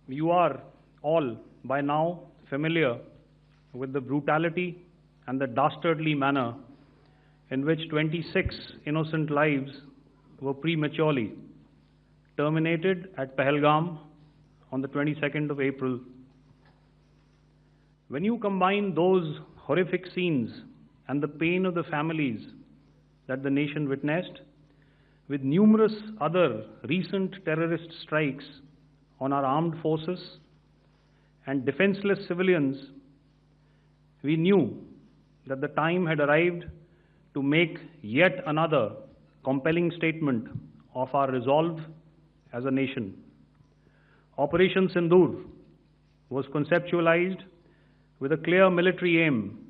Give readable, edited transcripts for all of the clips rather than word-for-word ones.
You are all by now familiar with the brutality and the dastardly manner in which 26 innocent lives were prematurely terminated at Pahalgam on the 22nd of April. When you combine those horrific scenes and the pain of the families that the nation witnessed with numerous other recent terrorist strikes on our armed forces and defenseless civilians, we knew that the time had arrived to make yet another compelling statement of our resolve as a nation. Operation Sindoor was conceptualized with a clear military aim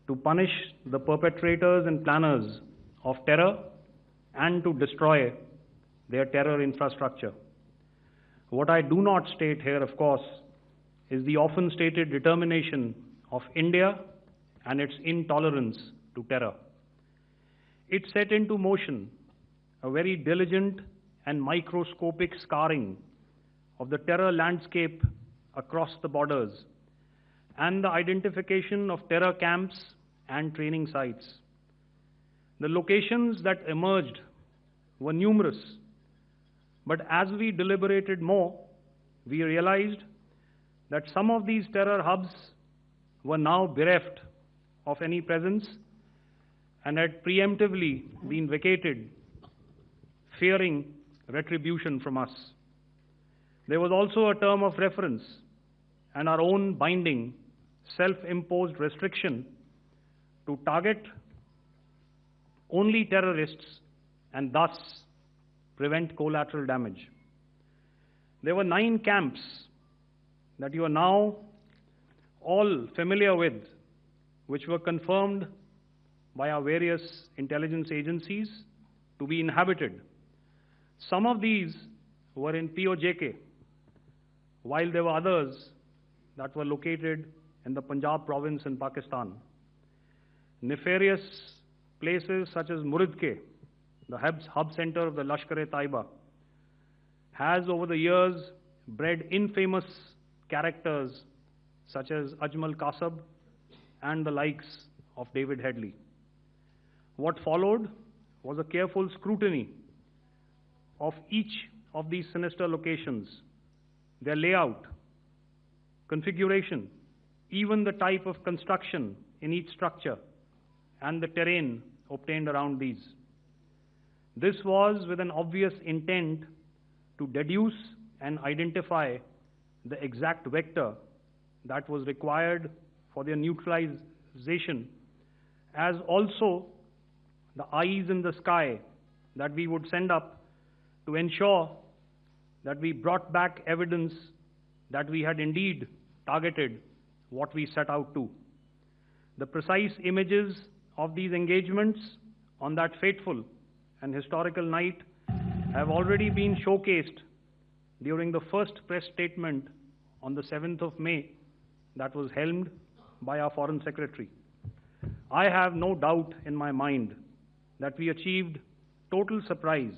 to punish the perpetrators and planners of terror and to destroy their terror infrastructure. What I do not state here, of course, is the often stated determination of India and its intolerance to terror. It set into motion a very diligent and microscopic scarring of the terror landscape across the borders and the identification of terror camps and training sites. The locations that emerged were numerous, but as we deliberated more, we realized that some of these terror hubs were now bereft of any presence and had preemptively been vacated, fearing retribution from us. There was also a term of reference and our own binding, self-imposed restriction to target only terrorists and thus prevent collateral damage. There were 9 camps that you are now all familiar with, which were confirmed by our various intelligence agencies to be inhabited. Some of these were in POJK, while there were others that were located in the Punjab province in Pakistan. Nefarious places such as Muridke, the hub center of the Lashkar-e-Taiba, has over the years bred infamous characters such as Ajmal Kasab and the likes of David Headley. What followed was a careful scrutiny of each of these sinister locations, their layout, configuration, even the type of construction in each structure, and the terrain obtained around these. This was with an obvious intent to deduce and identify the exact vector that was required for their neutralization, as also the eyes in the sky that we would send up to ensure that we brought back evidence that we had indeed targeted what we set out to. The precise images of these engagements on that fateful and historical night have already been showcased during the first press statement on the 7th of May that was helmed by our Foreign Secretary. I have no doubt in my mind that we achieved total surprise,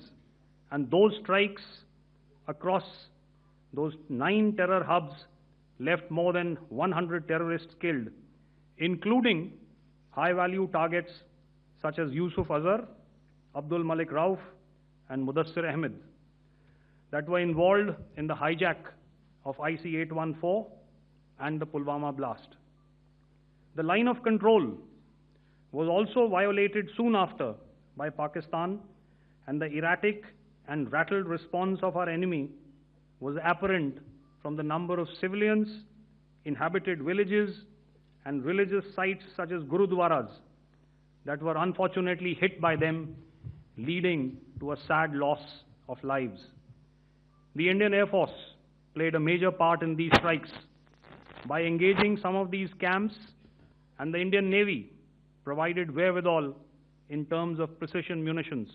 and those strikes across those 9 terror hubs left more than 100 terrorists killed, including high-value targets such as Yusuf Azhar, Abdul Malik Rauf, and Mudassir Ahmed that were involved in the hijack of IC-814 and the Pulwama blast. The line of control was also violated soon after by Pakistan, and the erratic and rattled response of our enemy was apparent from the number of civilians, inhabited villages, and religious sites such as Gurudwaras that were unfortunately hit by them, leading to a sad loss of lives. The Indian Air Force played a major part in these strikes by engaging some of these camps, and the Indian Navy provided wherewithal in terms of precision munitions.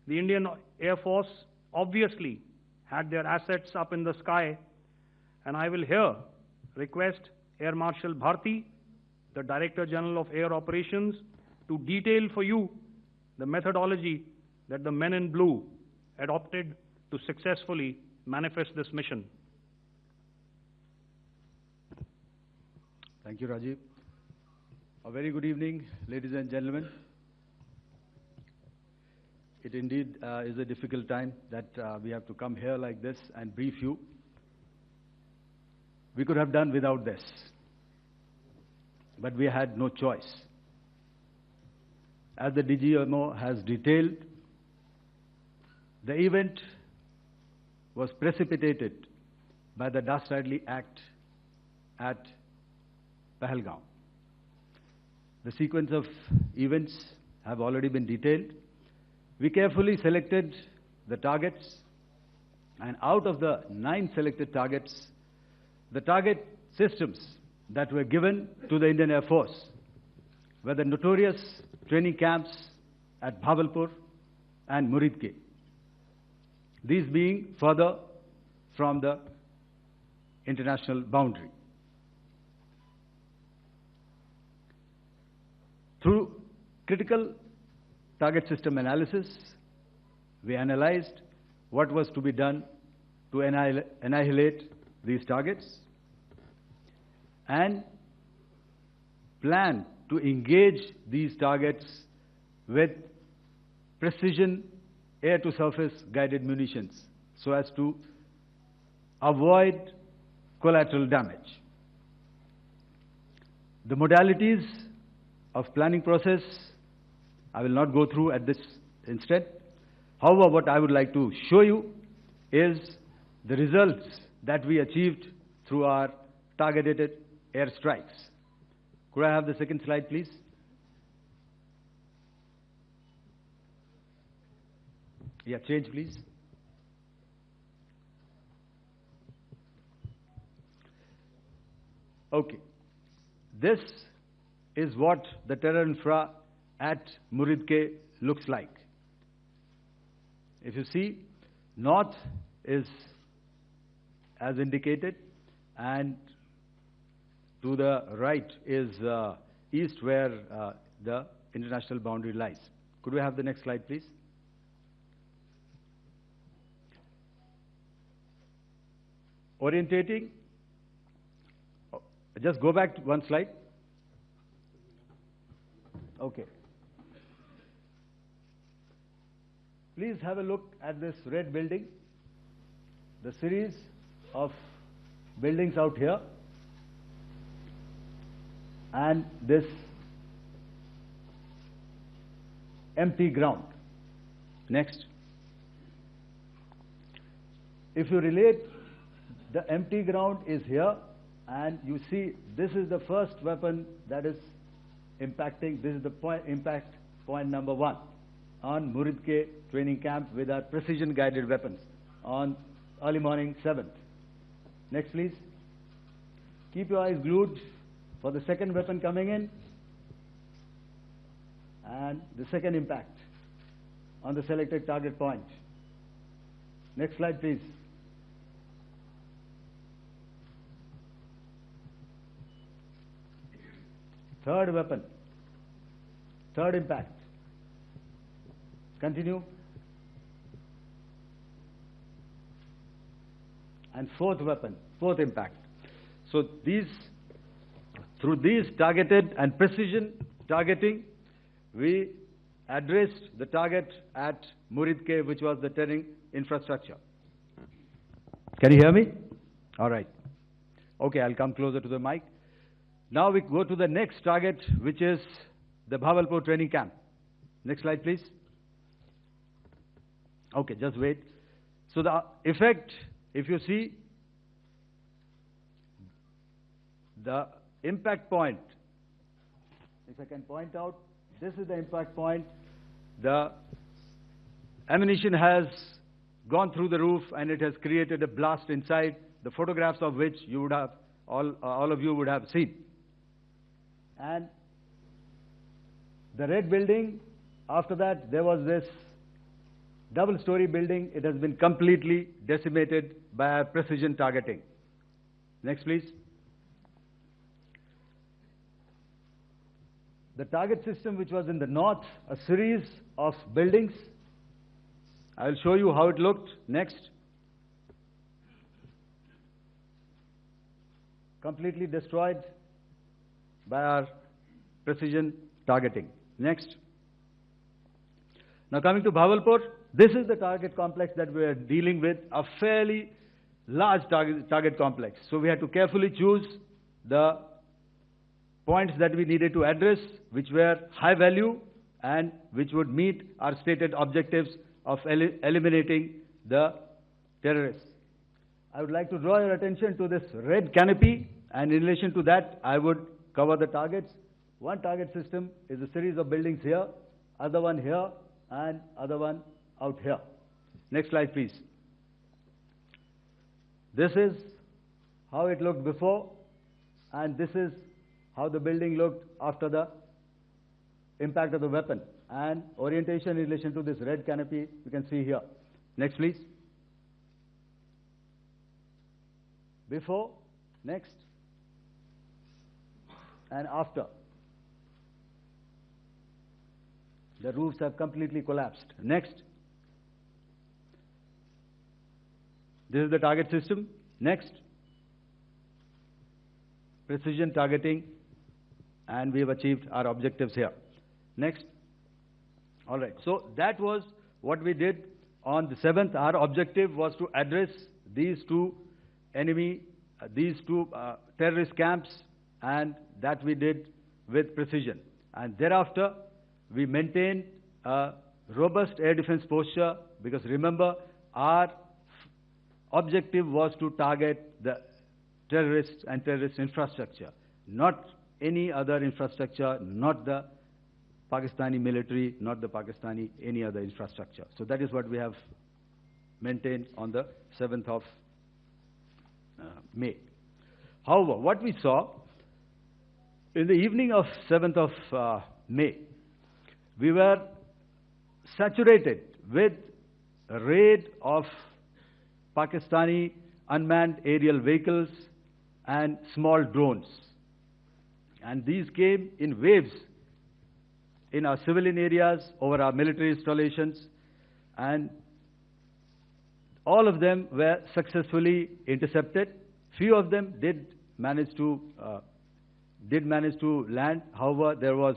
The Indian Air Force obviously had their assets up in the sky, and I will here request Air Marshal Bharti, the Director General of Air Operations, to detail for you the methodology that the men in blue adopted to successfully manifest this mission. Thank you, Rajiv. A very good evening, ladies and gentlemen. It indeed is a difficult time that we have to come here like this and brief you. We could have done without this, but we had no choice. As the DGMO has detailed, the event was precipitated by the dastardly act at Pahalgam. The sequence of events have already been detailed. We carefully selected the targets, and out of the 9 selected targets, the target systems that were given to the Indian Air Force were the notorious training camps at Bhavalpur and Muridke, these being further from the international boundary. Through critical target system analysis, we analyzed what was to be done to annihilate these targets and plan to engage these targets with precision air-to-surface guided munitions so as to avoid collateral damage. The modalities of planning process I will not go through at this instant. However, what I would like to show you is the results that we achieved through our targeted airstrikes. Could I have the second slide, please? Yeah, change, please. Okay. This is what the terror infra at Muridke looks like. If you see, north is as indicated, and to the right is east, where the international boundary lies. Could we have the next slide, please? Orientating. Just go back to one slide. Okay. Please have a look at this red building, the series of buildings out here, and this empty ground. Next. If you relate, the empty ground is here, and you see this is the first weapon that is impacting. This is the impact point number 1 on Muridke training camp with our precision guided weapons on early morning 7th. Next, please. Keep your eyes glued for the second weapon coming in and the second impact on the selected target point. Next slide, please. Third weapon, third impact. Continue. And fourth weapon, fourth impact. So through these targeted and precision targeting, we addressed the target at Muridke, which was the terrain infrastructure. Can you hear me? All right. Okay, I'll come closer to the mic. Now we go to the next target, which is the Bhavalpur training camp. Next slide, please. Okay, just wait. So the effect, if you see, the impact point, if I can point out, this is the impact point. The ammunition has gone through the roof and it has created a blast inside, the photographs of which you would have, all of you would have seen. And the red building, after that, there was this double-story building. It has been completely decimated by our precision targeting. Next, please. The target system, which was in the north, a series of buildings. I will show you how it looked. Next. Completely destroyed. by our precision targeting. Next. Now coming to Bhavalpur, this is the target complex that we are dealing with, a fairly large target complex. So we had to carefully choose the points that we needed to address, which were high value and which would meet our stated objectives of eliminating the terrorists. I would like to draw your attention to this red canopy, and in relation to that, I would cover the targets. One target system is a series of buildings here, other one here, and other one out here. Next slide, please. This is how it looked before, and this is how the building looked after the impact of the weapon. And orientation in relation to this red canopy, you can see here. Next, please. Before, next, and after. The roofs have completely collapsed. Next. This is the target system. Next. Precision targeting, and we have achieved our objectives here. Next. All right. So that was what we did on the 7th. Our objective was to address these two terrorist camps, and that we did with precision. And thereafter, we maintained a robust air defense posture, because remember, our objective was to target the terrorists and terrorist infrastructure, not any other infrastructure, not the Pakistani military, not the Pakistani any other infrastructure. So that is what we have maintained on the 7th of May. However, what we saw in the evening of 7th of May, we were saturated with a raid of Pakistani unmanned aerial vehicles and small drones. And these came in waves in our civilian areas, over our military installations, and all of them were successfully intercepted. Few of them did manage to land. However, there was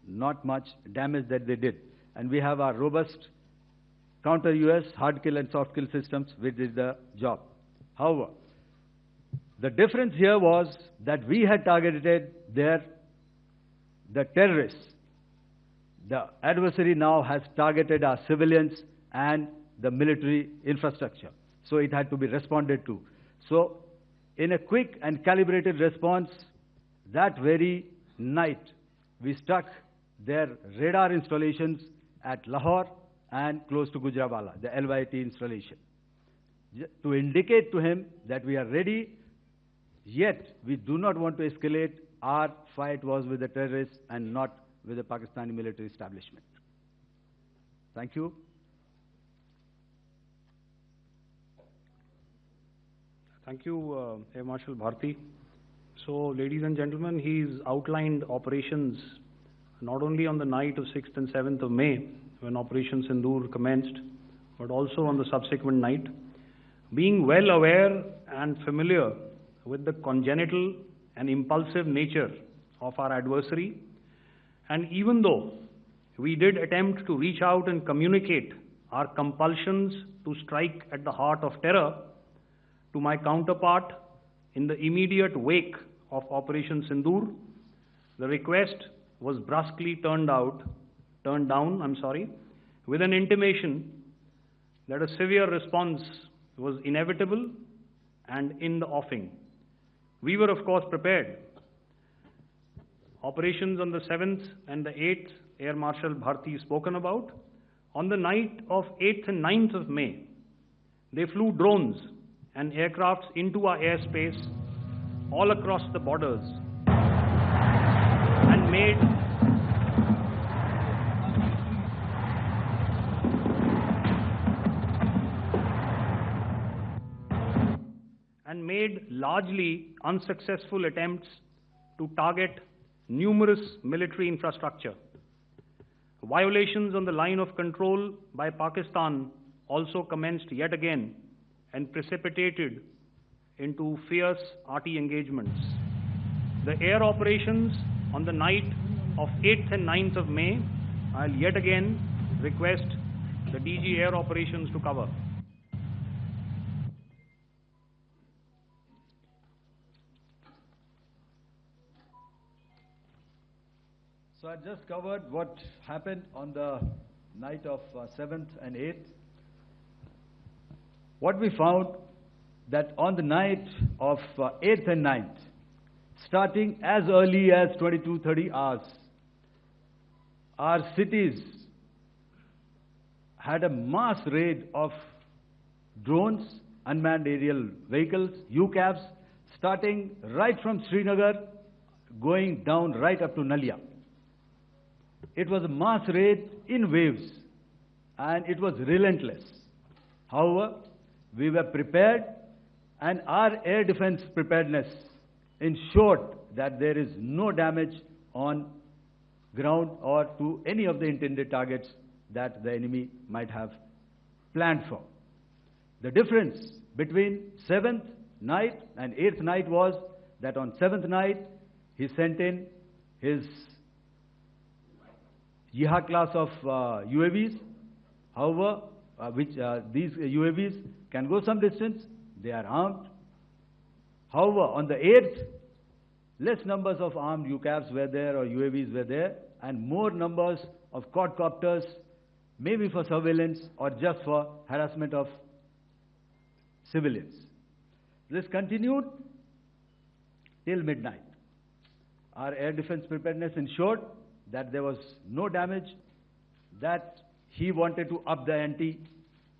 not much damage that they did. And we have our robust counter-US hard kill and soft kill systems which did the job. However, the difference here was that we had targeted the terrorists. The adversary now has targeted our civilians and the military infrastructure. So it had to be responded to. So in a quick and calibrated response, that very night, we struck their radar installations at Lahore and close to Gujranwala, the LYT installation, to indicate to him that we are ready, yet we do not want to escalate. Our fight was with the terrorists and not with the Pakistani military establishment. Thank you. Thank you, Air Marshal Bharti. So, ladies and gentlemen, he's outlined operations not only on the night of 6th and 7th of May, when Operation Sindoor commenced, but also on the subsequent night. Being well aware and familiar with the congenital and impulsive nature of our adversary, and even though we did attempt to reach out and communicate our compulsions to strike at the heart of terror to my counterpart in the immediate wake of Operation Sindoor, the request was brusquely turned down, with an intimation that a severe response was inevitable and in the offing. We were, of course, prepared. Operations on the 7th and the 8th, Air Marshal Bharti spoken about. On the night of 8th and 9th of May, they flew drones and aircrafts into our airspace all across the borders and made largely unsuccessful attempts to target numerous military infrastructure. Violations on the line of control by Pakistan also commenced yet again and precipitated into fierce arty engagements. The air operations on the night of 8th and 9th of May, I'll yet again request the DG Air Operations to cover. So I just covered what happened on the night of 7th and 8th. What we found that on the night of 8th and 9th, starting as early as 22:30 hours, our cities had a mass raid of drones, unmanned aerial vehicles, UCAVs, starting right from Srinagar, going down right up to Nalia. It was a mass raid in waves, and it was relentless. However, we were prepared, and our air defense preparedness ensured that there is no damage on ground or to any of the intended targets that the enemy might have planned for. The difference between 7th night and 8th night was that on 7th night, he sent in his Jihad class of UAVs. However, these UAVs can go some distance, they are armed. However, on the 8th, less numbers of armed UCAVs were there or UAVs were there, and more numbers of quadcopters, maybe for surveillance or just for harassment of civilians. This continued till midnight. Our air defense preparedness ensured that there was no damage, that he wanted to up the ante,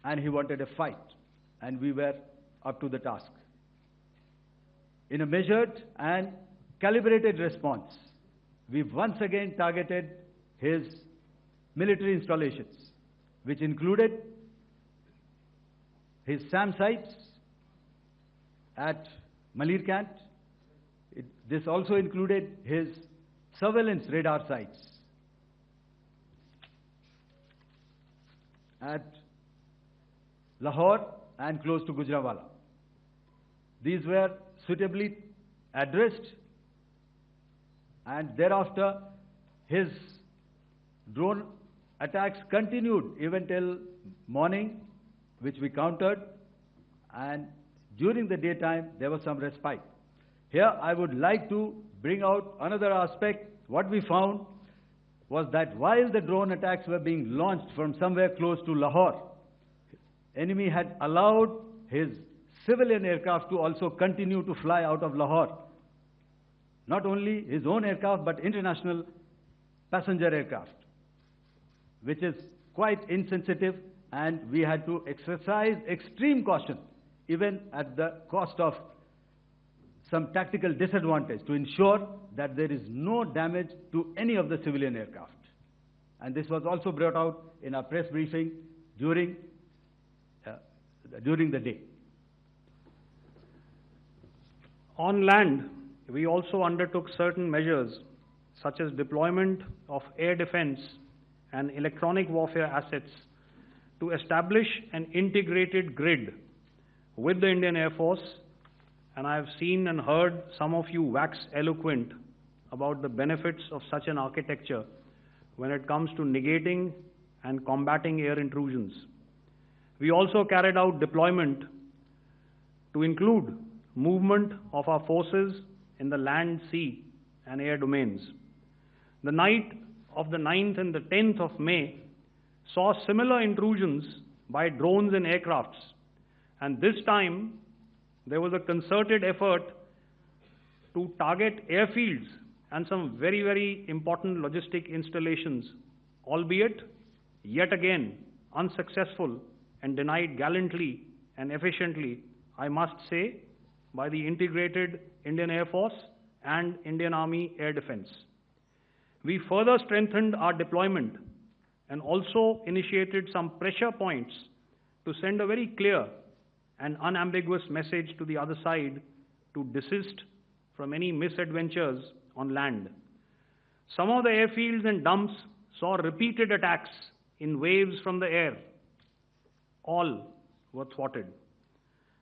and he wanted a fight, and we were up to the task. In a measured and calibrated response, we once again targeted his military installations, which included his SAM sites at Malirkant. This also included his surveillance radar sites at Lahore and close to Gujranwala. These were suitably addressed, and thereafter his drone attacks continued even till morning, which we countered, and during the daytime there was some respite. Here I would like to bring out another aspect. What we found was that while the drone attacks were being launched from somewhere close to Lahore, enemy had allowed his civilian aircraft to also continue to fly out of Lahore. Not only his own aircraft, but international passenger aircraft, which is quite insensitive, and we had to exercise extreme caution, even at the cost of some tactical disadvantage, to ensure that there is no damage to any of the civilian aircraft. And this was also brought out in our press briefing during the day. On land, we also undertook certain measures, such as deployment of air defense and electronic warfare assets to establish an integrated grid with the Indian Air Force, and I have seen and heard some of you wax eloquent about the benefits of such an architecture when it comes to negating and combating air intrusions. We also carried out deployment to include movement of our forces in the land, sea, and air domains. The night of the 9th and the 10th of May saw similar intrusions by drones and aircrafts, and this time there was a concerted effort to target airfields and some very, very important logistic installations, albeit yet again unsuccessful and denied gallantly and efficiently, I must say, by the integrated Indian Air Force and Indian Army Air Defense. We further strengthened our deployment and also initiated some pressure points to send a very clear and unambiguous message to the other side to desist from any misadventures on land. Some of the airfields and dumps saw repeated attacks in waves from the air. All were thwarted.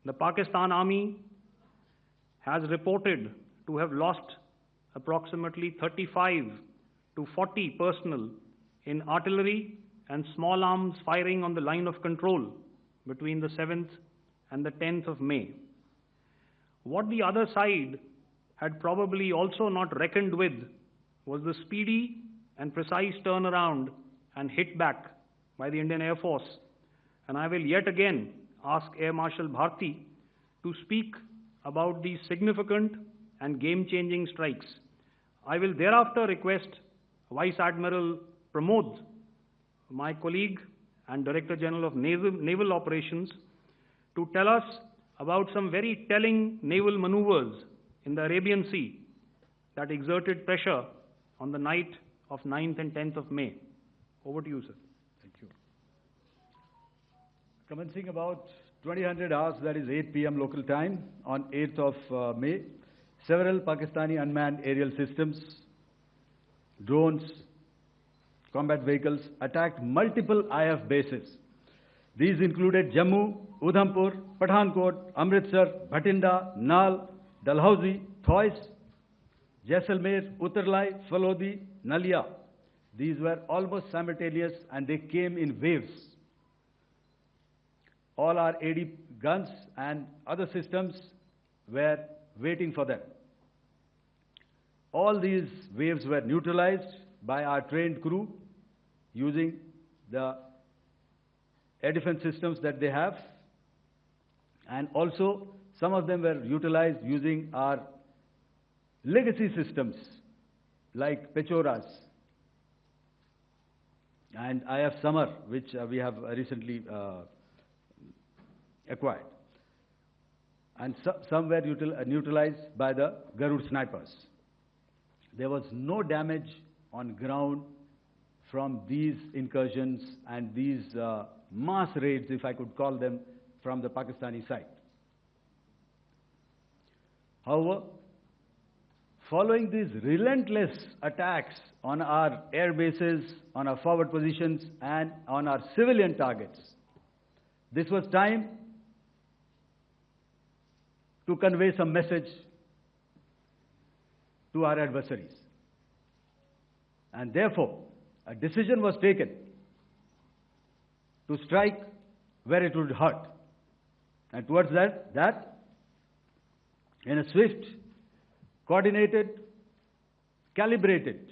The Pakistan Army has reported to have lost approximately 35 to 40 personnel in artillery and small arms firing on the line of control between the 7th and the 10th of May. What the other side had probably also not reckoned with was the speedy and precise turnaround and hit back by the Indian Air Force. And I will yet again ask Air Marshal Bharti to speak about these significant and game-changing strikes. I will thereafter request Vice Admiral Pramod, my colleague and Director General of Naval Operations, to tell us about some very telling naval maneuvers in the Arabian Sea that exerted pressure on the night of 9th and 10th of May. Over to you, sir. Thank you. Commencing about 2000 hours, that is 8 p.m. local time, on 8th of May, several Pakistani unmanned aerial systems, drones, combat vehicles attacked multiple IF bases. These included Jammu, Udhampur, Pathankot, Amritsar, Bhatinda, Nal, Dalhousie, Thois, Jaisalmer, Uttarlai, Falodi, Nalia. These were almost simultaneous and they came in waves. All our AD guns and other systems were waiting for them. All these waves were neutralized by our trained crew using the air defense systems that they have, and also some of them were utilized using our legacy systems like Pechoras and IF Summer, which we have recently acquired. And some were neutralized by the Garud snipers. There was no damage on ground from these incursions and these mass raids, if I could call them, from the Pakistani side. However, following these relentless attacks on our air bases, on our forward positions, and on our civilian targets, this was time to convey some message to our adversaries. And therefore, a decision was taken to strike where it would hurt. And towards that, in a swift, coordinated, calibrated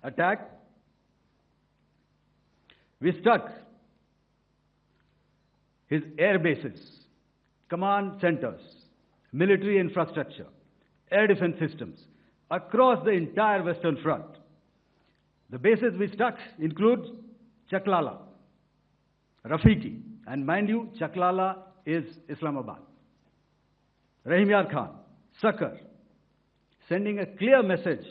attack, we struck his air bases, command centers, military infrastructure, air defense systems across the entire Western Front. The bases we struck include Chaklala, Rafiki, and mind you, Chaklala is Islamabad, Rahim Yar Khan, Sakar, sending a clear message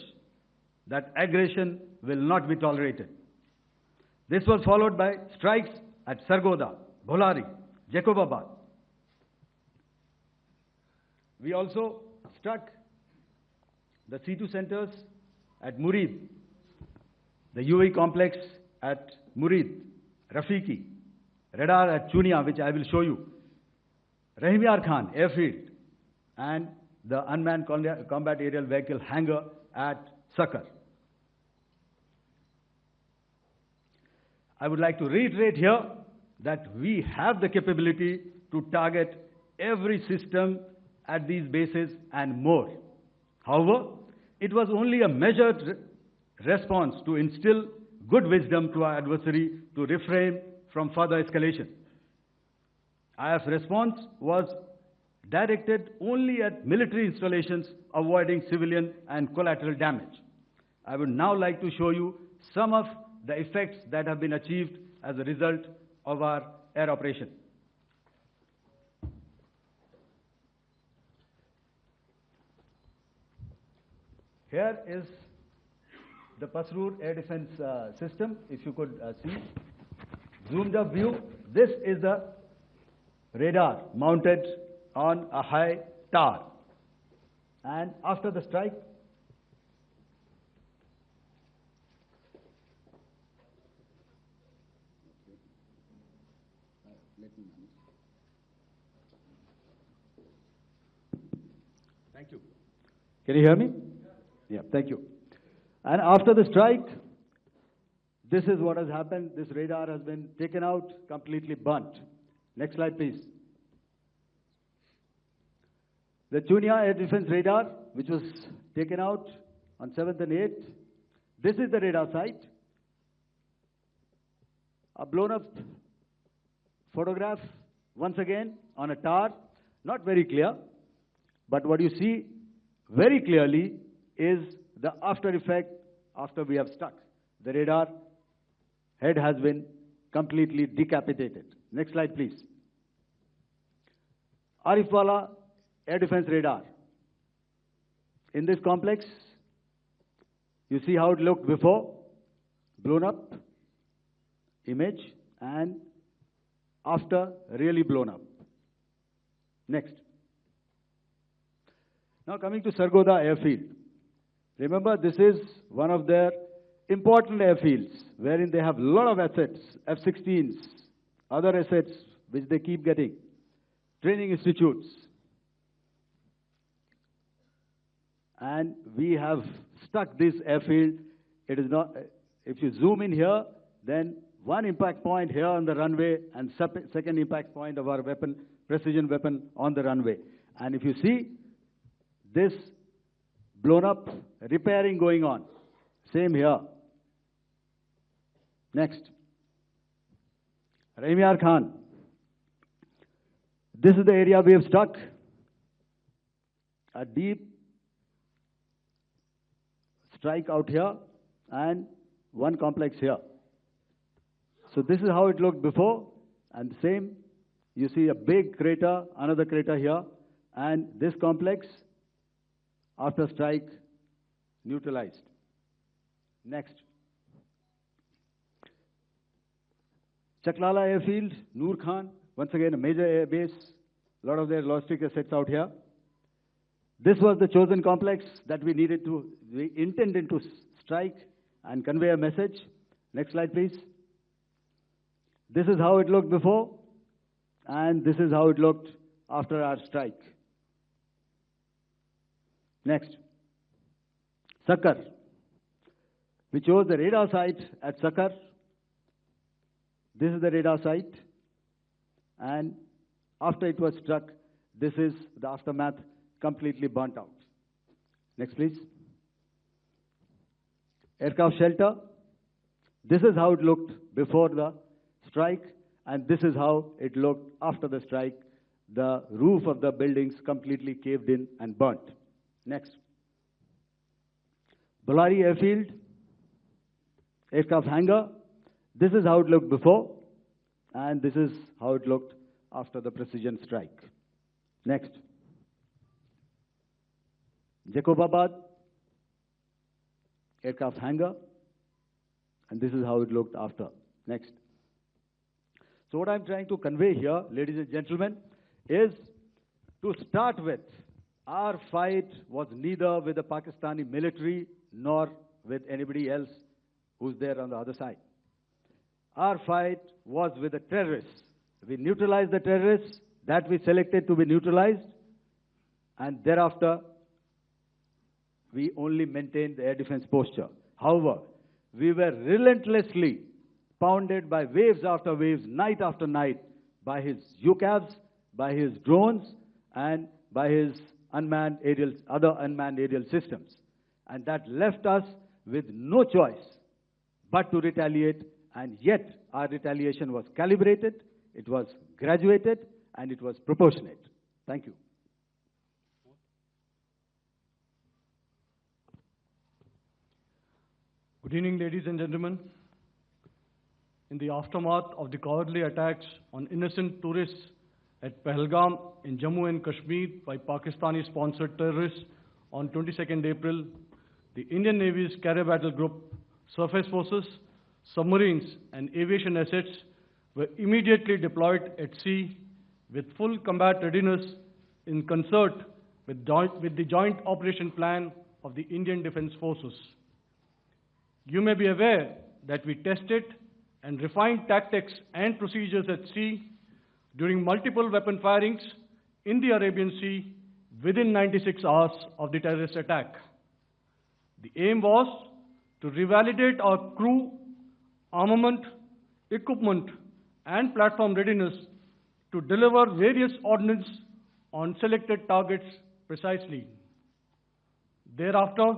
that aggression will not be tolerated. This was followed by strikes at Sargoda, Bholari, Jacobabad. We also struck the C2 centers at Murid, the UAE complex at Murid, Rafiki, radar at Chunia, which I will show you, Rahim Yar Khan airfield, and the unmanned combat aerial vehicle hangar at Sakar. I would like to reiterate here that we have the capability to target every system at these bases and more. However, it was only a measured response to instill good wisdom to our adversary to refrain from further escalation. IF's response was directed only at military installations, avoiding civilian and collateral damage. I would now like to show you some of the effects that have been achieved as a result of our air operation. Here is the Pasroor air defense system, if you could see. Zoomed up view, this is the radar mounted on a high tower. And after the strike, thank you. Can you hear me? Yeah, thank you. And after the strike, this is what has happened. This radar has been taken out, completely burnt. Next slide, please. The Chunia air defense radar, which was taken out on 7th and 8th. This is the radar site. A blown up photograph, once again, on a tower. Not very clear, but what you see very clearly is the after effect after we have stuck. The radar head has been completely decapitated. Next slide, please. Arifwala air defense radar. In this complex, you see how it looked before, blown up image, and after, really blown up. Next. Now coming to Sargodha airfield. Remember, this is one of their important airfields, wherein they have a lot of assets, F-16s, other assets which they keep getting, training institutes. And we have stuck this airfield. It is not, if you zoom in here, then one impact point here on the runway and second impact point of our weapon, precision weapon on the runway. And if you see this blown up, repairing going on. Same here. Next. Raimiar Khan. This is the area we have struck. A deep strike out here and one complex here. So this is how it looked before, and same, you see a big crater, another crater here, and this complex, after strike, neutralized. Next. Chaklala airfield, Noor Khan, once again a major air base, a lot of their logistic assets out here. This was the chosen complex that we intended to strike and convey a message. Next slide, please. This is how it looked before, and this is how it looked after our strike. Next. Sakar. We chose the radar site at Sakar. This is the radar site, and after it was struck, this is the aftermath, completely burnt out. Next, please. Aircraft shelter. This is how it looked before the strike, and this is how it looked after the strike. The roof of the buildings completely caved in and burnt. Next. Bolari airfield, aircraft hangar. This is how it looked before, and this is how it looked after the precision strike. Next. Jacobabad, aircraft hangar, and this is how it looked after. Next. So what I'm trying to convey here, ladies and gentlemen, is to start with, our fight was neither with the Pakistani military nor with anybody else who's there on the other side. Our fight was with the terrorists. We neutralized the terrorists that we selected to be neutralized, and thereafter, we only maintained the air defense posture. However, we were relentlessly pounded by waves after waves, night after night, by his UCAVs, by his drones, and by his other unmanned aerial systems. And that left us with no choice but to retaliate, and yet our retaliation was calibrated, it was graduated, and it was proportionate. Thank you. Good evening, ladies and gentlemen. In the aftermath of the cowardly attacks on innocent tourists at Pahalgam in Jammu and Kashmir by Pakistani-sponsored terrorists on 22nd April, the Indian Navy's Carrier Battle Group, surface forces, submarines, and aviation assets were immediately deployed at sea with full combat readiness in concert with the Joint Operation Plan of the Indian Defence Forces. You may be aware that we tested and refined tactics and procedures at sea during multiple weapon firings in the Arabian Sea within 96 hours of the terrorist attack. The aim was to revalidate our crew, armament, equipment, and platform readiness to deliver various ordnance on selected targets precisely. Thereafter,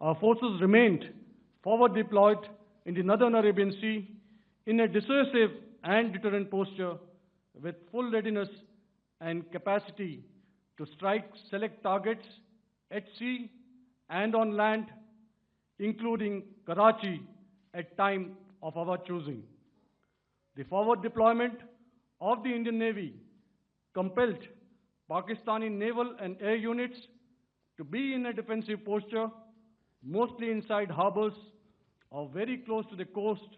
our forces remained forward deployed in the Northern Arabian Sea in a dissuasive and deterrent posture with full readiness and capacity to strike select targets at sea and on land, including Karachi at time of our choosing. The forward deployment of the Indian Navy compelled Pakistani naval and air units to be in a defensive posture, mostly inside harbors or very close to the coast,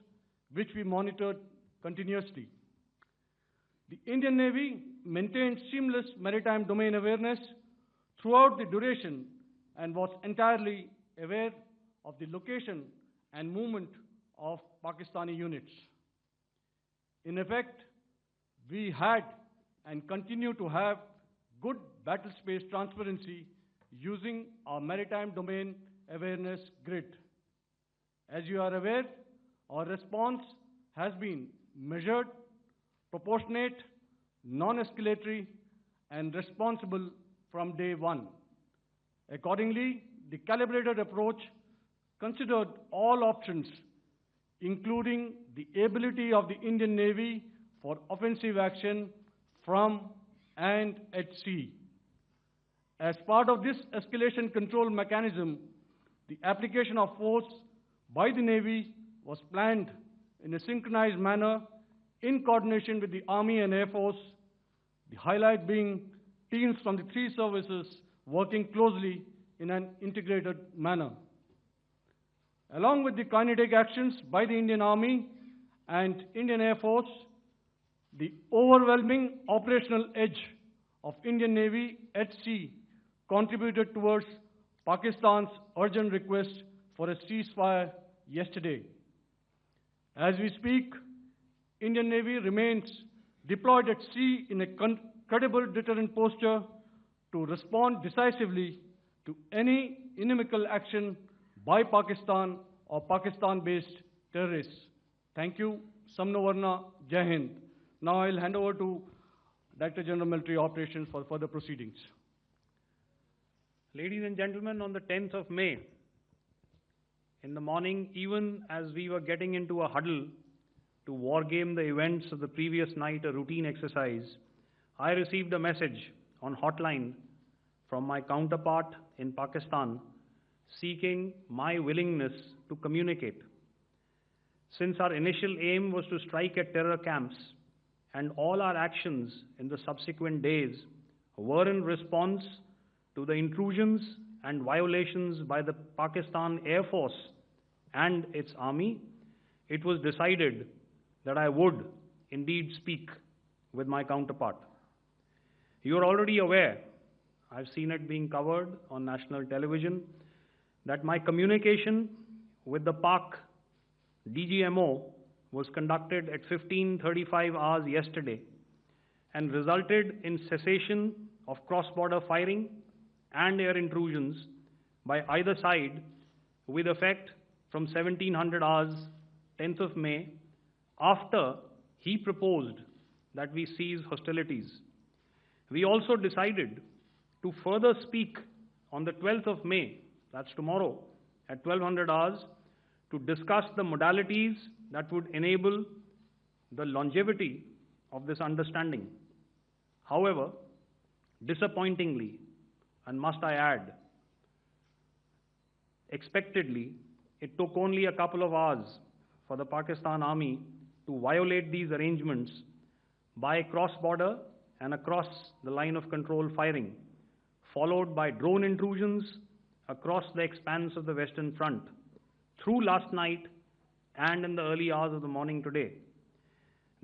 which we monitored continuously. The Indian Navy maintained seamless maritime domain awareness throughout the duration and was entirely aware of the location and movement of Pakistani units. In effect, we had and continue to have good battle space transparency using our maritime domain awareness grid. As you are aware, our response has been measured, proportionate, non-escalatory, and responsible from day one. Accordingly, the calibrated approach considered all options, including the ability of the Indian Navy for offensive action from and at sea. As part of this escalation control mechanism, the application of force by the Navy was planned in a synchronized manner in coordination with the Army and Air Force, the highlight being teams from the three services working closely in an integrated manner. Along with the kinetic actions by the Indian Army and Indian Air Force, the overwhelming operational edge of Indian Navy at sea contributed towards Pakistan's urgent request for a ceasefire yesterday. As we speak, Indian Navy remains deployed at sea in a credible deterrent posture to respond decisively to any inimical action by Pakistan or Pakistan-based terrorists. Thank you. Samno Varna, Jai Hind. Now I'll hand over to Director General Military Operations for further proceedings. Ladies and gentlemen, on the 10th of May, in the morning, even as we were getting into a huddle to wargame the events of the previous night, a routine exercise, I received a message on hotline from my counterpart in Pakistan seeking my willingness to communicate. Since our initial aim was to strike at terror camps, and all our actions in the subsequent days were in response to the intrusions and violations by the Pakistan Air Force and its army, it was decided that I would indeed speak with my counterpart. You are already aware, I've seen it being covered on national television, that my communication with the Pak DGMO was conducted at 15:35 hours yesterday and resulted in cessation of cross-border firing and air intrusions by either side with effect from 1700 hours, 10th of May, after he proposed that we cease hostilities. We also decided to further speak on the 12th of May, that's tomorrow, at 1200 hours, to discuss the modalities that would enable the longevity of this understanding. However, disappointingly, and must I add, expectedly, it took only a couple of hours for the Pakistan Army to violate these arrangements by cross-border and across the line of control firing, followed by drone intrusions across the expanse of the Western Front through last night and in the early hours of the morning today.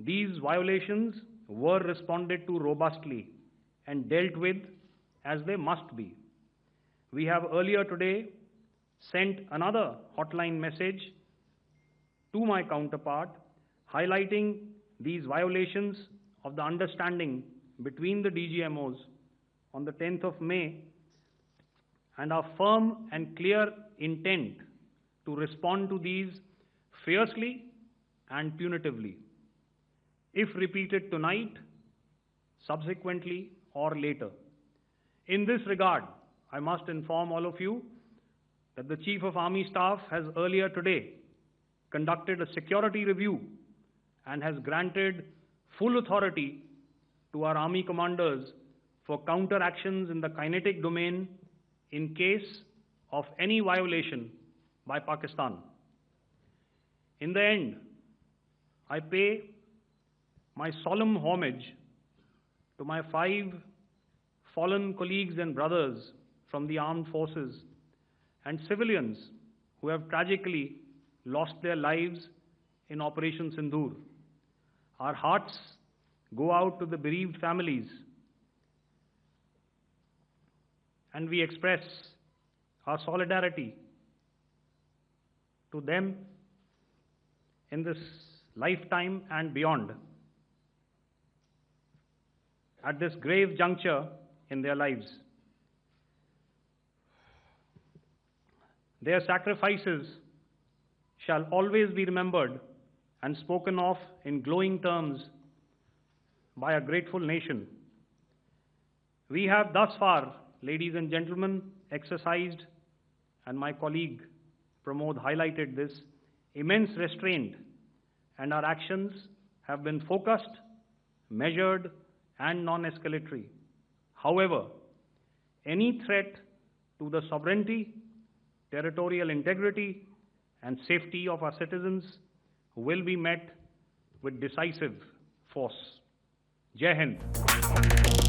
These violations were responded to robustly and dealt with as they must be. We have earlier today sent another hotline message to my counterpart highlighting these violations of the understanding between the DGMOs on the 10th of May, and our firm and clear intent to respond to these fiercely and punitively, if repeated tonight, subsequently, or later. In this regard, I must inform all of you that the Chief of Army Staff has earlier today conducted a security review and has granted full authority to our Army commanders for counteractions in the kinetic domain in case of any violation by Pakistan. In the end, I pay my solemn homage to my 5 fallen colleagues and brothers from the armed forces and civilians who have tragically lost their lives in Operation Sindoor. Our hearts go out to the bereaved families, and we express our solidarity to them in this lifetime and beyond, at this grave juncture in their lives. Their sacrifices shall always be remembered and spoken of in glowing terms by a grateful nation. We have thus far, ladies and gentlemen, exercised, and my colleague Pramod highlighted this, immense restraint, and our actions have been focused, measured, and non-escalatory. However, any threat to the sovereignty, territorial integrity, and safety of our citizens will be met with decisive force. Jai Hind.